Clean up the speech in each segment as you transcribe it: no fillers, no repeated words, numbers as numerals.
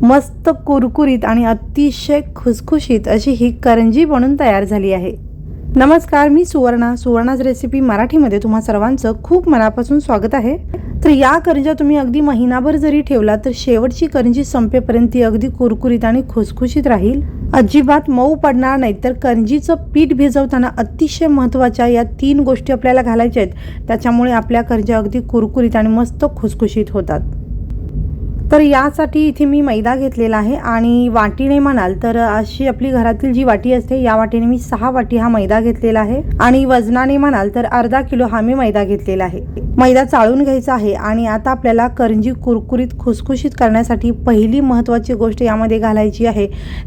मस्त कुरकुरीत आणि अतिशय खुसखुशीत अशी ही करंजी बनून तयार झाली आहे। नमस्कार, मी सुवर्णाज रेसिपी मराठीमध्ये तुम्हा सर्वांचं खूप मनापासून स्वागत आहे। तर या करंज्या तुम्ही अगदी महिनाभर जरी ठेवला तर शेवटची करंजी संपेपर्यंत ती अगदी कुरकुरीत आणि खुसखुशीत राहील, अजिबात मऊ पडणार नाही। तर करंजीचं पीठ भिजवताना अतिशय महत्त्वाच्या या 3 गोष्टी आपल्याला घालायच्या आहेत, त्याच्यामुळे आपल्या करंज्या अगदी कुरकुरीत आणि मस्त खुसखुशीत होतात। तर यासाठी इथे मी मैदा घेतलेला आहे आणि वाटीने म्हणाल तर अशी आपली घरातील जी वाटी असते या वाटीने मी 6 वाटी हा मैदा घेतलेला आहे आणि वजनाने म्हणाल तर अर्धा किलो हा मी मैदा घेतलेला आहे। मैदा चाळून घ्यायचा आहे आणि आता आपल्याला करंजी कुरकुरीत खुसखुशीत करण्यासाठी पहिली महत्त्वाची गोष्ट यामध्ये घालायची आहे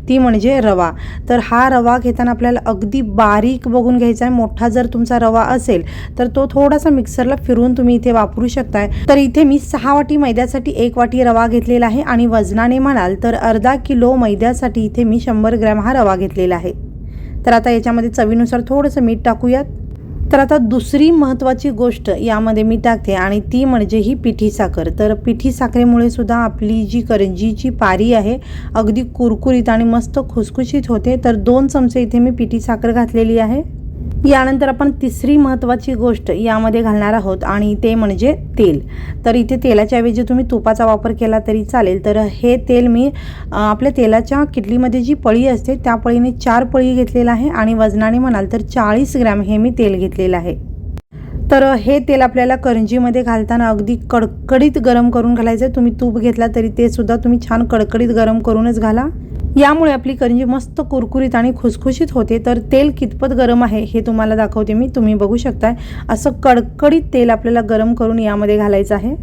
ती म्हणजे रवा। तर हा रवा घेताना आपल्याला अगदी बारीक बघून घ्यायचा आहे। मोठा जर तुमचा रवा असेल तर तो थोडासा मिक्सरला फिरवून तुम्ही इथे वापरू शकताय। तर इथे मी 6 वाटी मैद्यासाठी 1 वाटी रवा घेतलेला आहे आणि वजनाने म्हणाल तर अर्धा किलो मैद्यासाठी इथे मी 100 ग्रॅम हा रवा घेतलेला आहे। तर आता याच्यामध्ये चवीनुसार थोडंसं मीठ टाकूयात। तर आता दुसरी महत्त्वाची गोष्ट यामध्ये मी टाकते आणि ती म्हणजे ही पिठी साखर। तर पिठी साखरेमुळे सुद्धा आपली जी करंजीची पारी आहे अगदी कुरकुरीत आणि मस्त खुसखुशीत होते। तर 2 चमचे इथे मी पिठी साखर घातलेली आहे। यानंतर आपण तिसरी महत्त्वाची गोष्ट यामध्ये घालणार आहोत आणि ते म्हणजे तेल। तर इथे तेलाच्या ऐवजी तुम्ही तुपाचा वापर केला तरी चालेल। तर हे तेल मी आपल्या तेलाच्या किटलीमध्ये जी पळी असते त्या पळीने 4 पळी घेतलेला आहे आणि वजनाने म्हणाल तर 40 ग्रॅम हे मी तेल घेतलेलं आहे। तर हे तेल आपल्याला करंजीमध्ये घालताना अगदी कडकडीत गरम करून घालायचं आहे। तुम्ही तूप घेतला तरी ते सुद्धा तुम्ही छान कडकडीत गरम करूनच घाला, यामुळे आपली करंजी मस्त कुरकुरीत आणि खुसखुशीत होते। तर तेल कितपत गरम आहे हे तुम्हाला दाखवते मी, तुम्ही बघू शकताय असं कडकडीत तेल आपल्याला गरम करून यामध्ये घालायचं आहे।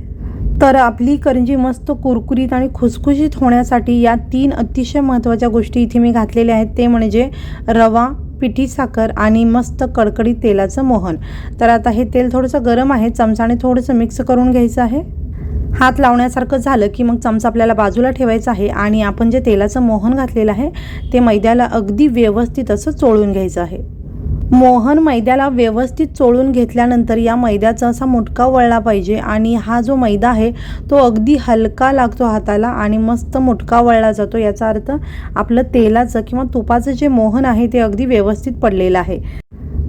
तर आपली करंजी मस्त कुरकुरीत आणि खुसखुशीत होण्यासाठी या 3 अतिशय महत्त्वाच्या गोष्टी इथे मी घातलेल्या आहेत, ते म्हणजे रवा, पिठी साखर आणि मस्त कडकडीत तेलाचं मोहन। तर आता हे तेल थोडंसं गरम आहे, चमचाने थोडंसं मिक्स करून घ्यायचं आहे। हात लावण्यासारखं झालं की मग चमचा आपल्याला बाजूला ठेवायचा आहे आणि आपण जे तेलाचं मोहन घातलेलं आहे ते मैद्याला अगदी व्यवस्थित असं चोळून घ्यायचं आहे। मोहन मैद्याला व्यवस्थित चोळून घेतल्यानंतर या मैद्याचा असा मुटका वळला पाहिजे आणि हा जो मैदा आहे तो अगदी हलका लागतो हाताला आणि मस्त मुटका वळला जातो। याचा अर्थ आपलं तेलाचं किंवा तुपाचं जे मोहन आहे ते अगदी व्यवस्थित पडलेलं आहे।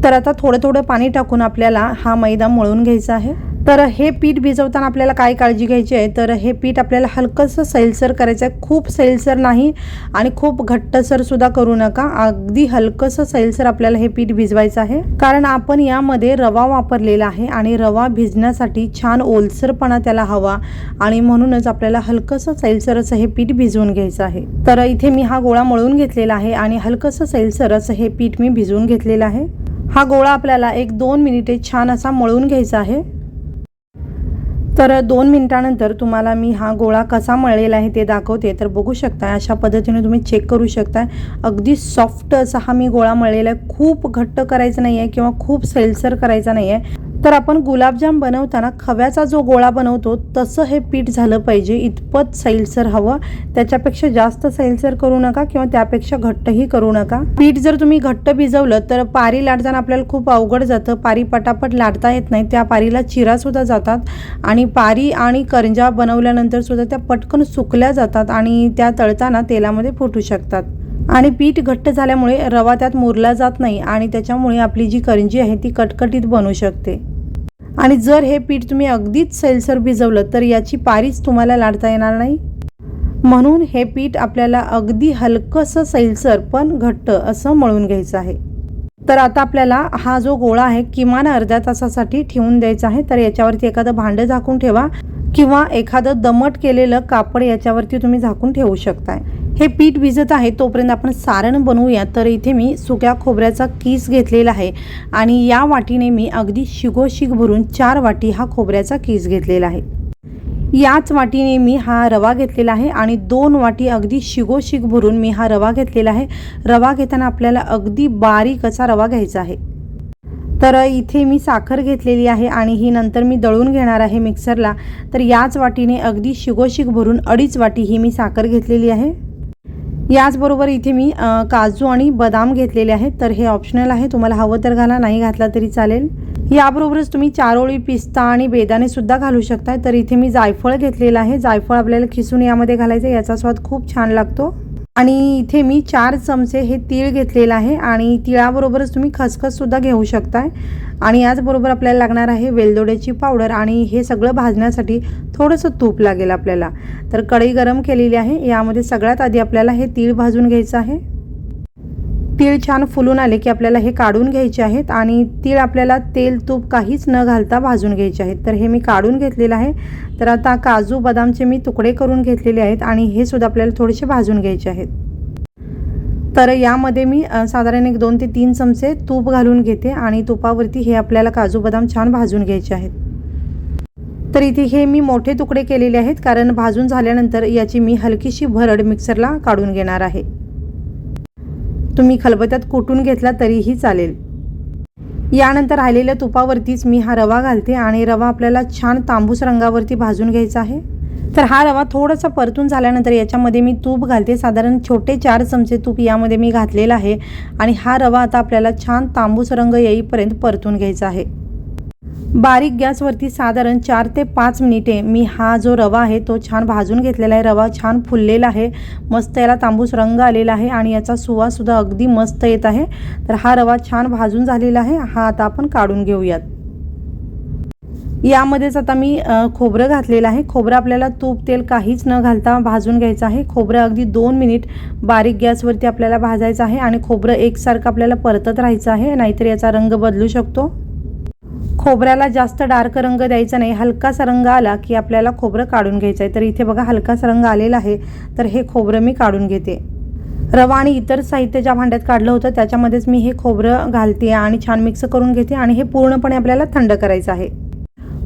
तर आता थोडं थोडं पाणी टाकून आपल्याला हा मैदा मळून घ्यायचा आहे। तर हे पीठ भिजवताना आपल्याला काय काळजी घ्यायची आहे, तर हे पीठ आपल्याला हलकंसं सैलसर करायचं आहे, खूप सैलसर नाही आणि खूप घट्टसर सुद्धा करू नका, अगदी हलकंसं सैलसर आपल्याला हे पीठ भिजवायचं आहे। कारण आपण यामध्ये रवा वापरलेला आहे आणि रवा भिजण्यासाठी छान ओलसरपणा त्याला हवा आणि म्हणूनच आपल्याला हलकंसं सैलसर असं हे पीठ भिजवून घ्यायचं आहे। तर इथे मी हा गोळा मळून घेतलेला आहे आणि हलकंसं सैलसर असं हे पीठ मी भिजवून घेतलेलं आहे। हा गोळा आपल्याला 1-2 मिनिटे छान असा मळून घ्यायचा आहे। तर 2 मिनिटानंतर तुम्हाला मी हा गोळा कसा मळलेला आहे ते दाखवते। तर बघू शकता अशा पद्धतीने तुम्ही चेक करू शकता, अगदी सॉफ्ट असा हा मी गोळा मळलेला आहे। खूप घट्ट करायचं नाही आहे किंवा खूप सैलसर करायचा नाही आहे। तर आपण गुलाबजाम बनवताना खव्याचा जो गोळा बनवतो तसं हे पीठ झालं पाहिजे, इतपत सैलसर हवं, त्याच्यापेक्षा जास्त सैलसर करू नका किंवा त्यापेक्षा घट्टही करू नका। पीठ जर तुम्ही घट्ट भिजवलं तर पारी लाटताना आपल्याला खूप अवघड जातं, पारी पटापट लाटता येत नाही, त्या पारीला चिरा सुद्धा जातात आणि पारी आणि करंज्या बनवल्यानंतर सुद्धा त्या पटकन सुकल्या जातात आणि त्या तळताना तेलामध्ये फुटू शकतात आणि पीठ घट्ट झाल्यामुळे रवा त्यात मुरला जात नाही आणि त्याच्यामुळे आपली जी करंजी आहे ती कटकटीत बनू शकते। आणि जर हे पीठ तुम्ही अगदीच सैलसर भिजवलं तर याची पारीच तुम्हाला लाटता येणार नाही, म्हणून हे पीठ आपल्याला अगदी हलकंसं सैलसर पण घट्ट असं मळून घ्यायचं आहे। तर आता आपल्याला हा जो गोळा आहे किमान अर्ध्या तासासाठी ठेवून द्यायचा आहे। तर याच्यावरती एखादं भांडं झाकून ठेवा किंवा एखादं दमट केलेलं कापड याच्यावरती तुम्ही झाकून ठेवू शकताय। हे पीठ भिजत आहे तोपर्यंत आपण सारण बनवूया। तर इथे मी सुक्या खोबऱ्याचा किस घेतलेला आहे आणि या वाटीने मी अगदी शिगोशिग भरून 4 वाटी हा खोबऱ्याचा किस घेतलेला आहे। याच वाटीने मी हा रवा घेतलेला आहे आणि 2 वाटी अगदी शिगोशिग भरून मी हा रवा घेतलेला आहे। रवा घेताना आपल्याला अगदी बारीक असा रवा घ्यायचा आहे। तर इथे मी साखर घेतलेली आहे आणि ही नंतर मी दळून घेणार आहे मिक्सरला। तर याच वाटीने अगदी शिगोशिग भरून 2.5 वाटी ही मी साखर घेतलेली आहे। याचबरोबर इथे मी काजू आणि बदाम घेतलेले आहेत। तर हे ऑप्शनल आहे, तुम्हाला हवं तर घाला, नाही घातला तरी चालेल। याबरोबरच तुम्ही चारोळी, पिस्ता आणि बेदाणे सुद्धा घालू शकता। तर इथे मी जायफळ घेतलेलं आहे। जायफळ आपल्याला खिसून यामध्ये घालायचं, याचा स्वाद खूप छान लागतो। आणि इथे मी 4 चमचे हे तीळ घेतलेलं आहे आणि तिळाबरोबरच तुम्ही खसखस सुद्धा घेऊ शकताय। आणि याचबरोबर आपल्याला लागणार आहे वेलदोड्याची पावडर आणि हे सगळं भाजण्यासाठी थोडंसं तूप लागेल आपल्याला। तर कढई गरम केलेली आहे, यामध्ये सगळ्यात आधी आपल्याला हे तीळ भाजून घ्यायचं आहे। तीळ छान फुलून आले की आपल्याला हे काढून घ्यायचे आहेत आणि तीळ आपल्याला तेल तूप काहीच न घालता भाजून घ्यायचे आहेत। तर हे मी काढून घेतलेलं आहे। तर आता काजू बदामचे मी तुकडे करून घेतलेले आहेत आणि हे सुद्धा आपल्याला थोडेसे भाजून घ्यायचे आहेत। तर यामध्ये मी साधारण 1 2 ते 3 चमचे तूप घालून घेते आणि तुपावरती हे आपल्याला काजू बदाम छान भाजून घ्यायचे आहेत। तर इथे हे मी मोठे तुकडे केलेले आहेत, कारण भाजून झाल्यानंतर याची मी हलकीशी भरड मिक्सरला काढून घेणार आहे। तुम्ही खलबत्त्यात कुटून घेतला तरीही चालेल। यानंतर राहिलेल्या तुपावरतीच मी हा रवा घालते आणि रवा आपल्याला छान तांबूस रंगावरती भाजून घ्यायचा आहे। तर हा रवा थोडासा परतून झाल्यानंतर याच्यामध्ये मी तूप घालते, साधारण छोटे 4 चमचे तूप यामध्ये मी घातलेलं आहे आणि हा रवा आता आपल्याला छान तांबूस रंग येईपर्यंत परतून घ्यायचा आहे। बारीक गॅसवरती साधारण 4 ते 5 मिनिटे मी हा जो रवा आहे तो छान भाजून घेतलेला आहे। रवा छान फुललेला आहे, मस्त याला तांबूस रंग आलेला आहे आणि याचा सुवास सुद्धा अगदी मस्त येत आहे। तर हा रवा छान भाजून झालेला आहे, हा आता आपण काढून घेऊयात। यामध्येच आता मी खोबरं घातलेलं आहे। खोबरं आपल्याला तूप तेल काहीच न घालता भाजून घ्यायचं आहे। खोबरं अगदी 2 मिनिट बारीक गॅसवरती आपल्याला भाजायचं आहे आणि खोबरं एकसारखं आपल्याला परतत राहायचं आहे, नाहीतर याचा रंग बदलू शकतो। खोबऱ्याला जास्त डार्क रंग द्यायचा नाही, हलकासा रंग आला की आपल्याला खोबरं काढून घ्यायचं आहे। तर इथे बघा हलकासा रंग आलेला आहे, तर हे खोबरं मी काढून घेते। रवा आणि इतर साहित्य ज्या भांड्यात काढलं होतं त्याच्यामध्येच मी हे खोबरं घालते आणि छान मिक्स करून घेते आणि हे पूर्णपणे आपल्याला थंड करायचं आहे।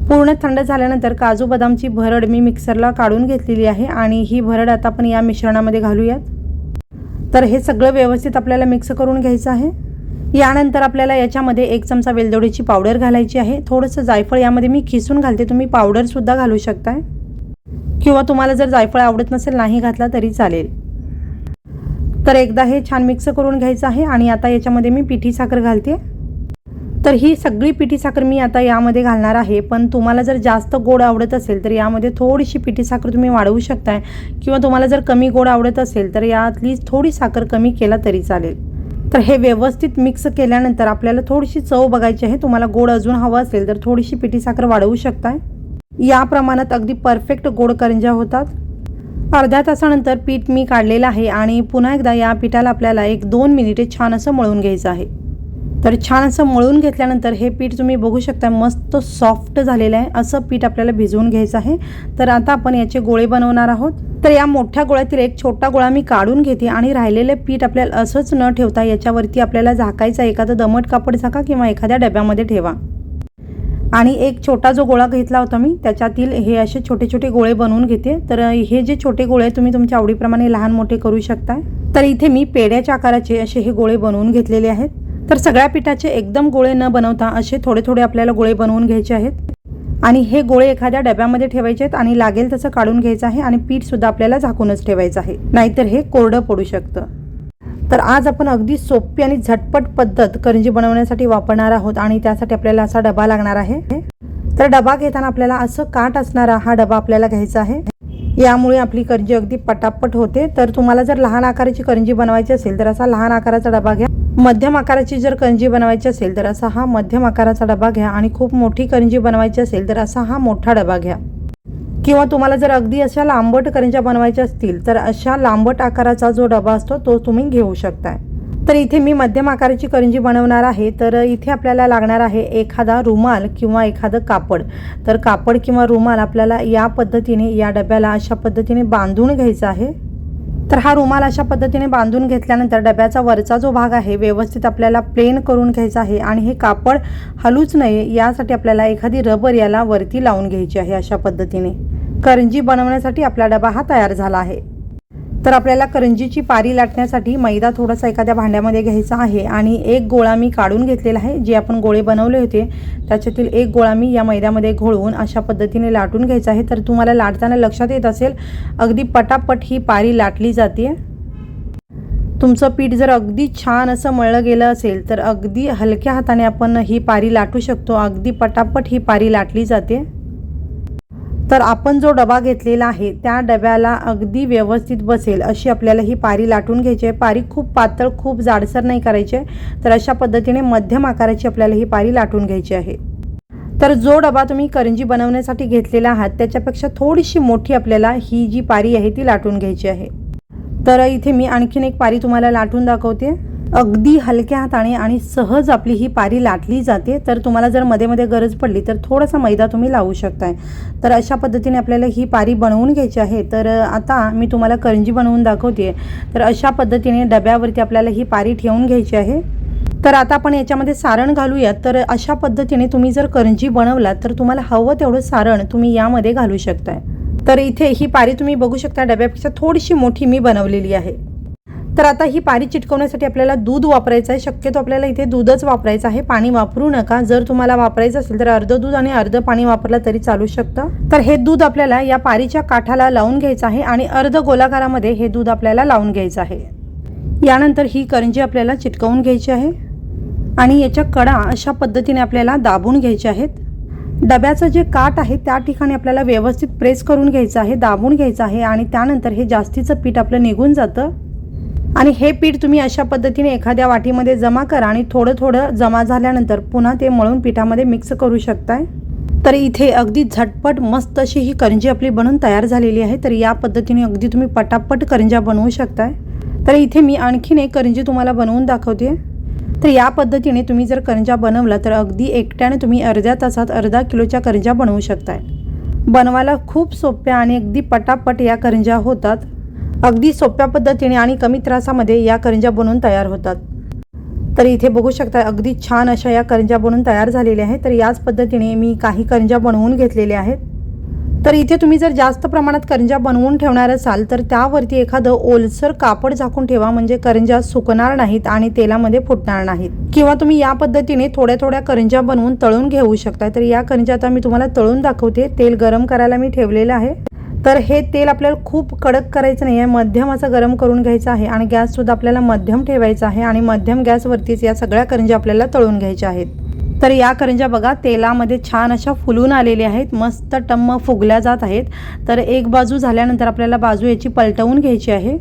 पूर्ण थंड झाल्यानंतर काजू बदामची भरड मी मिक्सरला काढून घेतलेली आहे आणि ही भरड आता आपण या मिश्रणामध्ये घालूयात। तर हे सगळं व्यवस्थित आपल्याला मिक्स करून घ्यायचं आहे। यानंतर आपल्याला याच्यामध्ये 1 चमचा वेलदोडीची पावडर घालायची आहे। थोडंसं जायफळ यामध्ये मी खिसून घालते, तुम्ही पावडर सुद्धा घालू शकताय किंवा तुम्हाला जर जायफळ आवडत नसेल नाही घातला तरी चालेल। तर एकदा हे छान मिक्स करून घ्यायचं आहे आणि आता याच्यामध्ये मी पिठी साखर घालते। तर ही सगळी पिठी साखर मी आता यामध्ये घालणार आहे, पण तुम्हाला जर जास्त गोड आवडत असेल तर यामध्ये थोडीशी पिठी साखर तुम्ही वाढवू शकताय किंवा तुम्हाला जर कमी गोड आवडत असेल तर यातली थोडी साखर कमी केला तरी चालेल। तर हे व्यवस्थित मिक्स केल्यानंतर आपल्याला थोडीशी चव बघायची आहे, तुम्हाला गोड अजून हवं असेल तर थोडीशी पिठी साखर वाढवू शकताय। या प्रमाणात अगदी परफेक्ट गोड करंज्या होतात। अर्ध्या तासानंतर पीठ मी काढलेलं आहे आणि पुन्हा एकदा या पिठाला आपल्याला 1-2 मिनिटे छान असं मळून घ्यायचं आहे। तर छान असं मळून घेतल्यानंतर हे पीठ तुम्ही बघू शकता मस्त सॉफ्ट झालेलं आहे, असं पीठ आपल्याला भिजवून घ्यायचं आहे। तर आता आपण याचे गोळे बनवणार आहोत। तर या मोठ्या गोळ्यातील एक छोटा गोळा मी काढून घेते आणि राहिलेले पीठ आपल्याला असंच न ठेवता याच्यावरती आपल्याला झाकायचं, एखादं दमट कापड झाका किंवा एखाद्या डब्यामध्ये ठेवा। आणि एक छोटा जो गोळा घेतला होता मी त्याच्यातील हे असे छोटे छोटे गोळे बनवून घेते। तर हे जे छोटे गोळे तुम्ही तुमच्या आवडीप्रमाणे लहान मोठे करू शकता। तर इथे मी पेढ्याच्या आकाराचे असे हे गोळे बनवून घेतलेले आहेत। तर सगळ्या पिठाचे एकदम गोळे न बनवता असे थोडे थोडे आपल्याला गोळे बनवून घ्यायचे आहेत आणि हे गोळे एखाद्या डब्यामध्ये ठेवायचे आहेत आणि लागेल तसं काढून घ्यायचं आहे आणि पीठ सुद्धा आपल्याला झाकूनच ठेवायचं आहे, नाहीतर हे कोरडं पडू शकतं। तर आज आपण अगदी सोपी आणि झटपट पद्धत करंजी बनवण्यासाठी वापरणार आहोत आणि त्यासाठी आपल्याला असा डबा लागणार आहे। तर डबा घेताना आपल्याला असं काट असणारा हा डबा आपल्याला घ्यायचा आहे, यामुळे आपली करंजी अगदी पटापट होते। तर तुम्हाला जर लहान आकाराची करंजी बनवायची असेल तर असा लहान आकाराचा डबा घ्या, मध्यम आकाराची जर करंजी बनवायची असेल तर असा हा मध्यम आकाराचा डबा घ्या आणि खूप मोठी करंजी बनवायची असेल तर असा हा मोठा डबा घ्या, किंवा तुम्हाला जर अगदी अशा लांबट करंज्या बनवायच्या असतील तर अशा लांबट आकाराचा जो डबा असतो तो तुम्ही घेऊ शकता। तर इथे मी मध्यम आकाराची करंजी बनवणार आहे। तर इथे आपल्याला लागणार आहे एखादा रुमाल किंवा एखादं कापड। तर कापड किंवा रुमाल आपल्याला या पद्धतीने या डब्याला अशा पद्धतीने बांधून घ्यायचा आहे। तर हा रुमाल अशा पद्धतीने बांधून घेतल्यानंतर डब्याचा वरचा जो भाग आहे व्यवस्थित आपल्याला प्लेन करून घ्यायचा आहे आणि हे कापड हलूच नये यासाठी आपल्याला एखादी रबर याला वरती लावून घ्यायची आहे। अशा पद्धतीने करंजी बनवण्यासाठी आपला डबा हा तयार झाला आहे। तर आपल्याला करंजीची पारी लाटण्यासाठी मैदा थोडासा एखाद्या भांड्यामध्ये घ्यायचा आहे आणि एक गोळा मी काढून घेतलेला आहे। जे आपण गोळे बनवले होते त्याच्यातील एक गोळा मी या मैद्यामध्ये घोळवून अशा पद्धतीने लाटून घ्यायचा आहे। तर तुम्हाला लाटताना लक्षात येत असेल अगदी पटापट ही पारी लाटली जाते। तुमचं पीठ जर अगदी छान असं मळलं गेलं असेल तर अगदी हलक्या हाताने आपण ही पारी लाटू शकतो. अगदी पटापट ही पारी लाटली जाते. तर आपण जो डबा घेतलेला आहे त्या डब्याला अगदी व्यवस्थित बसेल अशी आपल्याला ही पारी लाटून घ्यायची आहे. पारी खूप पातळ खूप जाडसर नाही करायची आहे. तर अशा पद्धतीने मध्यम आकाराची आपल्याला ही पारी लाटून घ्यायची आहे. तर जो डबा तुम्ही करंजी बनवण्यासाठी घेतलेला आहात त्याच्यापेक्षा थोडीशी मोठी आपल्याला ही जी पारी आहे ती लाटून घ्यायची आहे. तर इथे मी आणखीन एक पारी तुम्हाला लाटून दाखवते. अगदी हलक्या हाताने आणि सहज आपली ही पारी लाटली जाते. तर तुम्हाला जर मध्ये मध्ये गरज पडली तर थोडासा मैदा तुम्ही लावू शकताय. तर अशा पद्धतीने आपल्याला ही पारी बनवून घ्यायची आहे. तर आता मी तुम्हाला करंजी बनवून दाखवते. तर अशा पद्धतीने डब्यावरती आपल्याला ही पारी ठेवून घ्यायची आहे. तर आता आपण याच्यामध्ये सारण घालूयात. तर अशा पद्धतीने तुम्ही जर करंजी बनवलात तर तुम्हाला हवं तेवढं सारण तुम्ही यामध्ये घालू शकताय. तर इथे ही पारी तुम्ही बघू शकता डब्यापेक्षा थोडीशी मोठी मी बनवलेली आहे. तर आता ही पारी चिटकवण्यासाठी आपल्याला दूध वापरायचं आहे. शक्यतो आपल्याला इथे दूधच वापरायचं आहे, पाणी वापरू नका. जर तुम्हाला वापरायचं असेल तर अर्ध दूध आणि अर्ध पाणी वापरलं तरी चालू शकतं. तर हे दूध आपल्याला या पारीच्या काठाला लावून घ्यायचं आहे आणि अर्ध गोलाकारामध्ये हे दूध आपल्याला लावून घ्यायचं आहे. यानंतर ही करंजी आपल्याला चिटकवून घ्यायची आहे आणि याच्या कडा अशा पद्धतीने आपल्याला दाबून घ्यायच्या आहेत. डब्याचं जे काठ आहे त्या ठिकाणी आपल्याला व्यवस्थित प्रेस करून घ्यायचं आहे, दाबून घ्यायचं आहे आणि त्यानंतर हे जास्तीचं पीठ आपलं निघून जातं. आणि हे पीठ तुम्ही अशा पद्धतीने एखाद्या वाटीमध्ये जमा करा आणि थोडं थोडं जमा झाल्यानंतर पुन्हा ते मळून पिठामध्ये मिक्स करू शकताय. तर इथे अगदी झटपट मस्त अशी ही करंजी आपली बनवून तयार झालेली आहे. तर या पद्धतीने अगदी तुम्ही पटापट करंज्या बनवू शकताय. तर इथे मी आणखीन एक करंजी तुम्हाला बनवून दाखवते. तर या पद्धतीने तुम्ही जर करंज्या बनवला तर अगदी एकट्याने तुम्ही अर्ध्या तासात अर्धा किलोच्या करंज्या बनवू शकताय. बनवायला खूप सोप्या आणि अगदी पटापट या करंज्या होतात. अगदी सोप्या पद्धतीने आणि कमी त्रासामध्ये या करंज्या बनवून तयार होतात. तर इथे बघू शकता अगदी छान अशा या करंज्या बनवून तयार झालेल्या आहेत. तर याच पद्धतीने मी काही करंज्या बनवून घेतलेल्या आहेत. तर इथे तुम्ही जर जास्त प्रमाणात करंज्या बनवून ठेवणार असाल तर त्यावरती एखादं ओलसर कापड झाकून ठेवा, म्हणजे करंज्या सुकणार नाहीत आणि तेलामध्ये फुटणार नाहीत. किंवा तुम्ही या पद्धतीने थोड्या थोड्या करंज्या बनवून तळून घेऊ शकता. तर या करंज्या आता मी तुम्हाला तळून दाखवते. तेल गरम करायला मी ठेवलेलं आहे. तर हे तेल आपल्याला खूप कडक करायचं नाही आहे, मध्यम असं गरम करून घ्यायचं आहे आणि गॅससुद्धा आपल्याला मध्यम ठेवायचा आहे आणि मध्यम गॅसवरतीच या सगळ्या करंज्या आपल्याला तळून घ्यायच्या आहेत. तर या करंज्या बघा तेलामध्ये छान अशा फुलून आलेल्या आहेत, मस्त टम्म फुगल्या जात आहेत. तर एक बाजू झाल्यानंतर आपल्याला बाजू याची पलटवून घ्यायची आहे.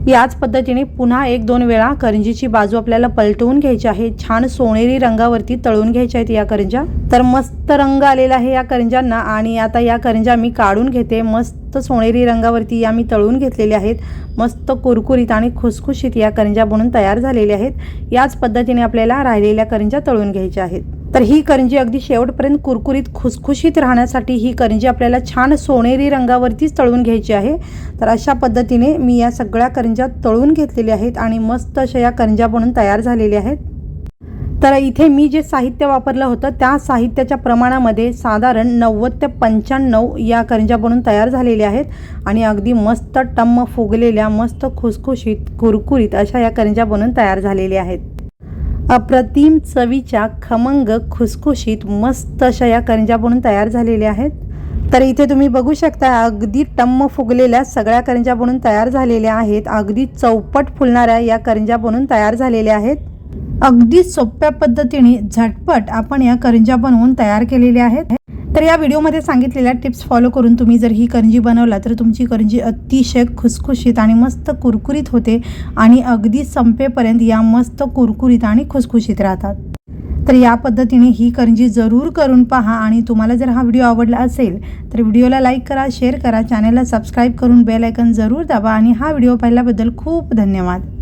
याच पद्धतीने पुन्हा 1-2 वेळा करंजीची बाजू आपल्याला पलटवून घ्यायची आहे. छान सोनेरी रंगावरती तळून घ्यायच्या आहेत या करंज्या. तर मस्त रंग आलेला आहे या करंज्यांना आणि आता या करंज्या मी काढून घेते. मस्त सोनेरी रंगावरती या मी तळून घेतलेल्या आहेत. मस्त कुरकुरीत आणि खुसखुशीत या करंज्या बनून तयार झालेल्या आहेत. याच पद्धतीने आपल्याला राहिलेल्या करंज्या तळून घ्यायच्या आहेत. तर ही करंजी अगदी शेवटपर्यंत कुरकुरीत खुसखुशीत राहण्यासाठी ही करंजी आपल्याला छान सोनेरी रंगावरतीच तळून घ्यायची आहे. तर अशा पद्धतीने मी या सगळ्या करंज्या तळून घेतलेल्या आहेत आणि मस्त अशा या करंज्या बनून तयार झालेल्या आहेत. तर इथे मी जे साहित्य वापरलं होतं त्या साहित्याच्या प्रमाणामध्ये साधारण 90 ते 95 या करंज्या बनून तयार झालेल्या आहेत आणि अगदी मस्त टम्म फुगलेल्या मस्त खुसखुशीत कुरकुरीत अशा या करंज्या बनून तयार झालेल्या आहेत. अप्रतिम चवीच्या खमंग खुसखुशीत मस्त अशा या करंज्या बनून तयार झालेल्या आहेत. तर इथे तुम्ही बघू शकता अगदी टम्म फुगलेल्या सगळ्या करंज्या बनून तयार झालेल्या आहेत. अगदी चौपट फुलणाऱ्या या करंज्या बनून तयार झालेल्या आहेत. अगदी सोप्या पद्धतीने झटपट आपण या करंज्या बनवून तयार केलेल्या आहेत. तर या व्हिडिओमध्ये सांगितलेल्या टिप्स फॉलो करून तुम्ही जर ही करंजी बनवला तर तुमची करंजी अतिशय खुसखुशीत आणि मस्त कुरकुरीत होते आणि अगदी संपेपर्यंत या मस्त कुरकुरीत आणि खुसखुशीत राहतात. तर या पद्धतीने ही करंजी जरूर करून पहा आणि तुम्हाला जर हा व्हिडिओ आवडला असेल तर व्हिडिओला लाईक करा, शेअर करा, चॅनलला सबस्क्राईब करून बेल आयकॉन जरूर दाबा आणि हा व्हिडिओ पाहिल्याबद्दल खूप धन्यवाद.